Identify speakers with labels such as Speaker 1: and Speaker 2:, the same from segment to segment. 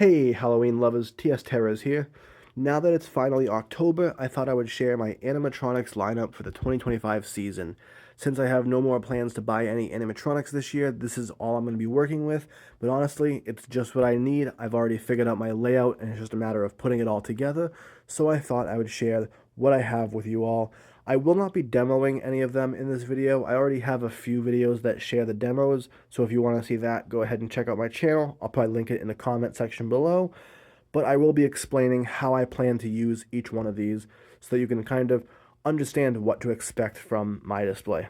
Speaker 1: Hey, Halloween lovers, TS Terrors here. Now that it's finally October, I thought I would share my animatronics lineup for the 2025 season. Since I have no more plans to buy any animatronics this year, this is all I'm going to be working with, but honestly, it's just what I need. I've already figured out my layout, and it's just a matter of putting it all together, so I thought I would share what I have with you all. I will not be demoing any of them in this video. I already have a few videos that share the demos, so if you want to see that, go ahead and check out my channel. I'll probably link it in the comment section below, but I will be explaining how I plan to use each one of these so that you can kind of understand what to expect from my display.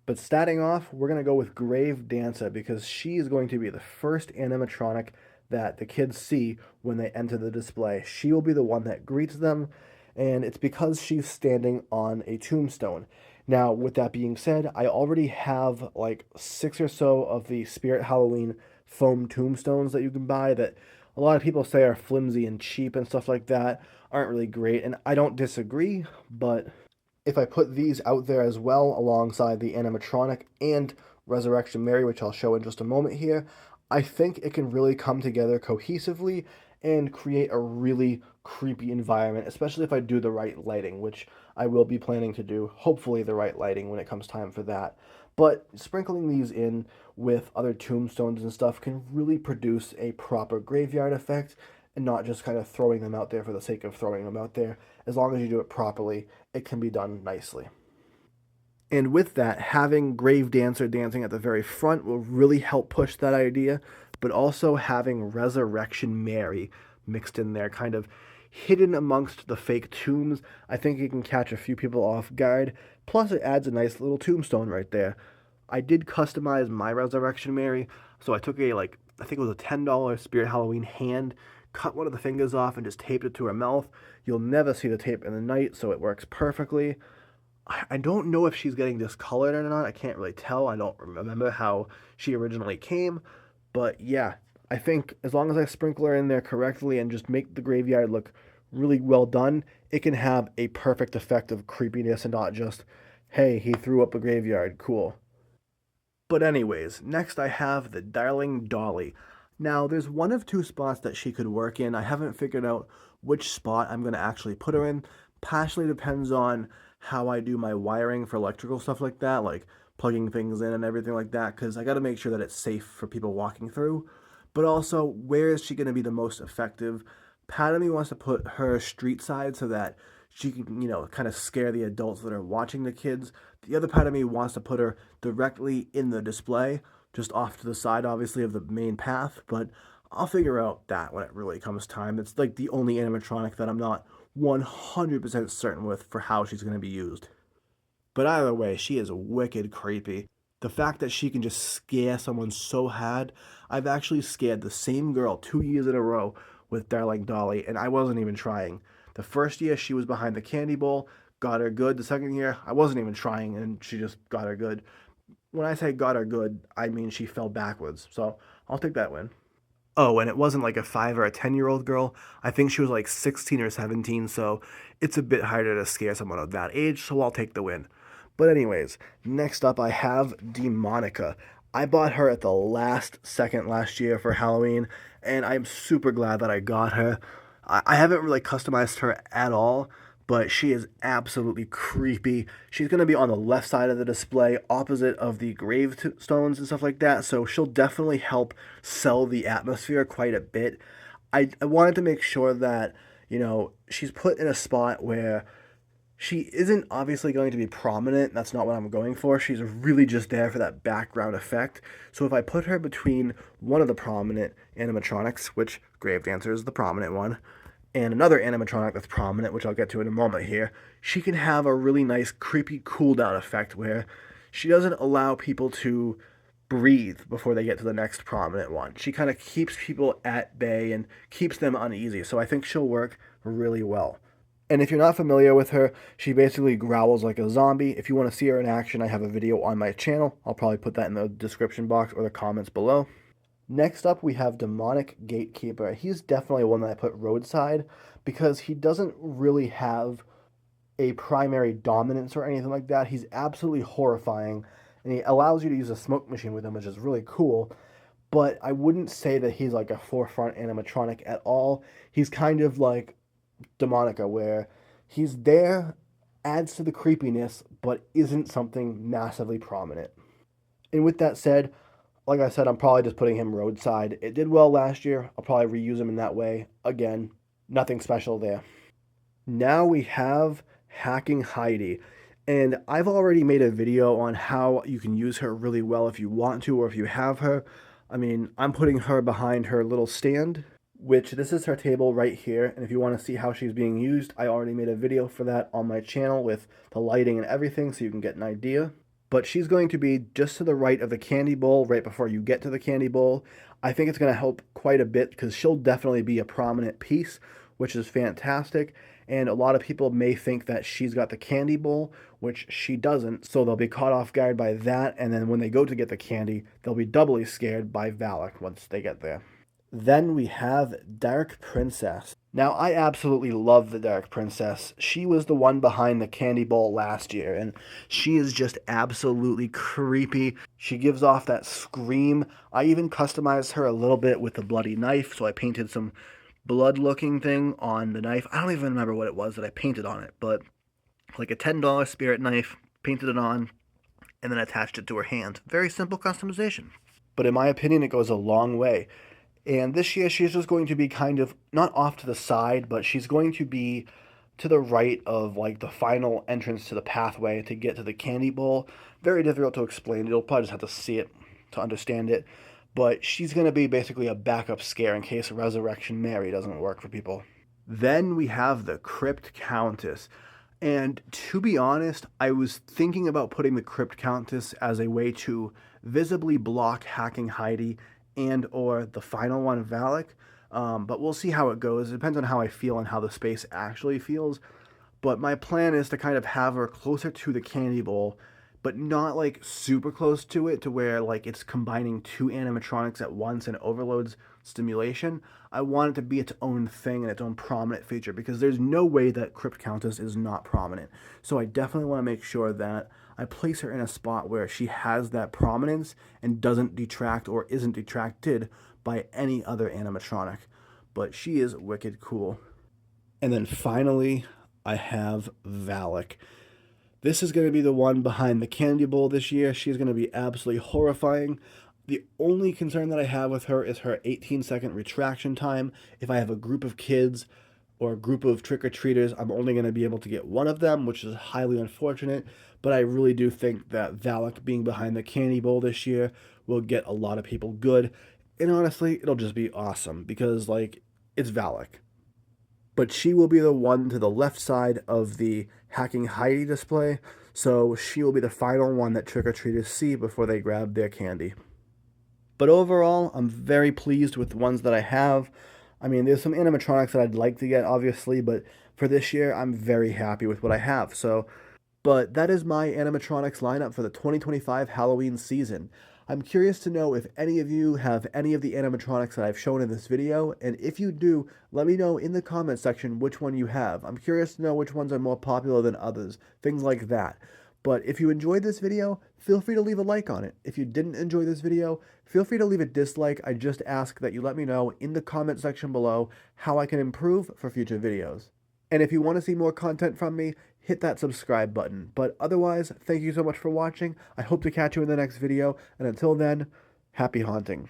Speaker 1: But starting off, we're going to go with Grave Dancer because she is going to be the first animatronic that the kids see when they enter the display. She will be the one that greets them, and it's because she's standing on a tombstone. Now, with that being said, I already have like 6 or so of the Spirit Halloween foam tombstones that you can buy that a lot of people say are flimsy and cheap and stuff like that, aren't really great, and I don't disagree, but if I put these out there as well alongside the animatronic and Resurrection Mary, which I'll show in just a moment here, I think it can really come together cohesively and create a really creepy environment, especially if I do the right lighting, which I will be planning to do, hopefully the right lighting when it comes time for that. But sprinkling these in with other tombstones and stuff can really produce a proper graveyard effect and not just kind of throwing them out there for the sake of throwing them out there. As long as you do it properly, it can be done nicely. And with that, having Grave Dancer dancing at the very front will really help push that idea, but also having Resurrection Mary mixed in there, kind of hidden amongst the fake tombs, I think it can catch a few people off guard. Plus, it adds a nice little tombstone right there. I did customize my Resurrection Mary, so I took I think it was a $10 Spirit Halloween hand, cut one of the fingers off, and just taped it to her mouth. You'll never see the tape in the night, so it works perfectly. I don't know if she's getting discolored or not. I can't really tell. I don't remember how she originally came. But yeah, I think as long as I sprinkle her in there correctly and just make the graveyard look really well done, it can have a perfect effect of creepiness and not just, hey, he threw up a graveyard. Cool. But anyways, next I have the Darling Dolly. Now, there's one of two spots that she could work in. I haven't figured out which spot I'm going to actually put her in. Partially depends on how I do my wiring for electrical stuff like that, like plugging things in and everything like that, because I got to make sure that it's safe for people walking through. But also, where is she going to be the most effective? Part of me wants to put her street side so that she can, kind of scare the adults that are watching the kids. The other part of me wants to put her directly in the display, just off to the side, obviously, of the main path, but I'll figure out that when it really comes time. It's like the only animatronic that I'm not 100% certain with for how she's going to be used. But either way, she is wicked creepy. The fact that she can just scare someone so hard, I've actually scared the same girl 2 years in a row with Darling Dolly, and I wasn't even trying. The first year she was behind the candy bowl, got her good. The second year, I wasn't even trying, and she just got her good. When I say got her good, I mean she fell backwards. So I'll take that win. Oh, and it wasn't like a 5 or a 10-year-old girl. I think she was like 16 or 17, so it's a bit harder to scare someone of that age, so I'll take the win. But anyways, next up I have Demonica. I bought her at the last second last year for Halloween, and I'm super glad that I got her. I haven't really customized her at all, but she is absolutely creepy. She's going to be on the left side of the display, opposite of the gravestones and stuff like that, so she'll definitely help sell the atmosphere quite a bit. I wanted to make sure that, she's put in a spot where she isn't obviously going to be prominent. That's not what I'm going for. She's really just there for that background effect. So if I put her between one of the prominent animatronics, which Grave Dancer is the prominent one, and another animatronic that's prominent, which I'll get to in a moment here, she can have a really nice, creepy cool down effect where she doesn't allow people to breathe before they get to the next prominent one. She kind of keeps people at bay and keeps them uneasy. So I think she'll work really well. And if you're not familiar with her, she basically growls like a zombie. If you want to see her in action, I have a video on my channel. I'll probably put that in the description box or the comments below. Next up, we have Demonic Gatekeeper. He's definitely one that I put roadside because he doesn't really have a primary dominance or anything like that. He's absolutely horrifying, and he allows you to use a smoke machine with him, which is really cool. but I wouldn't say that he's like a forefront animatronic at all. He's kind of like Demonica, where he's there, adds to the creepiness, but isn't something massively prominent. And with that said, like I said, I'm probably just putting him roadside. It did well last year. I'll probably reuse him in that way. Again, nothing special there. Now we have Hacking Heidi. And I've already made a video on how you can use her really well if you want to or if you have her. I mean, I'm putting her behind her little stand, which this is her table right here. And if you want to see how she's being used, I already made a video for that on my channel with the lighting and everything so you can get an idea. But she's going to be just to the right of the candy bowl right before you get to the candy bowl. I think it's going to help quite a bit because she'll definitely be a prominent piece, which is fantastic. And a lot of people may think that she's got the candy bowl, which she doesn't. So they'll be caught off guard by that. And then when they go to get the candy, they'll be doubly scared by Valak once they get there. Then we have Dark Princess. Now, I absolutely love the Dark Princess. She was the one behind the candy bowl last year, and she is just absolutely creepy. She gives off that scream. I even customized her a little bit with the bloody knife, so I painted some blood-looking thing on the knife. I don't even remember what it was that I painted on it, but like a $10 spirit knife, painted it on, and then attached it to her hand. Very simple customization. But in my opinion, it goes a long way. And this year, she's just going to be kind of not off to the side, but she's going to be to the right of like the final entrance to the pathway to get to the candy bowl. Very difficult to explain. You'll probably just have to see it to understand it. But she's going to be basically a backup scare in case Resurrection Mary doesn't work for people. Then we have the Crypt Countess. And to be honest, I was thinking about putting the Crypt Countess as a way to visibly block Hacking Heidi and or the final one, Valak. But we'll see how it goes. It depends on how I feel and how the space actually feels. But my plan is to kind of have her closer to the candy bowl, but not like super close to it to where like it's combining two animatronics at once and overloads stimulation. I want it to be its own thing and its own prominent feature because there's no way that Crypt Countess is not prominent. So I definitely want to make sure that I place her in a spot where she has that prominence and doesn't detract or isn't detracted by any other animatronic. But she is wicked cool. And then finally, I have Valak. This is going to be the one behind the candy bowl this year. She's going to be absolutely horrifying. The only concern that I have with her is her 18-second retraction time. If I have a group of kids or a group of trick-or-treaters, I'm only going to be able to get one of them, which is highly unfortunate. But I really do think that Valak being behind the candy bowl this year will get a lot of people good. And honestly, it'll just be awesome because, like, it's Valak. But she will be the one to the left side of the Hacking Heidi display, so she will be the final one that trick-or-treaters see before they grab their candy. But overall, I'm very pleased with the ones that I have. I mean, there's some animatronics that I'd like to get, obviously, but for this year, I'm very happy with what I have. But that is my animatronics lineup for the 2025 Halloween season. I'm curious to know if any of you have any of the animatronics that I've shown in this video, and if you do, let me know in the comment section which one you have. I'm curious to know which ones are more popular than others, things like that. But if you enjoyed this video, feel free to leave a like on it. If you didn't enjoy this video, feel free to leave a dislike. I just ask that you let me know in the comment section below how I can improve for future videos. And if you want to see more content from me, hit that subscribe button. But otherwise, thank you so much for watching. I hope to catch you in the next video. And until then, happy haunting.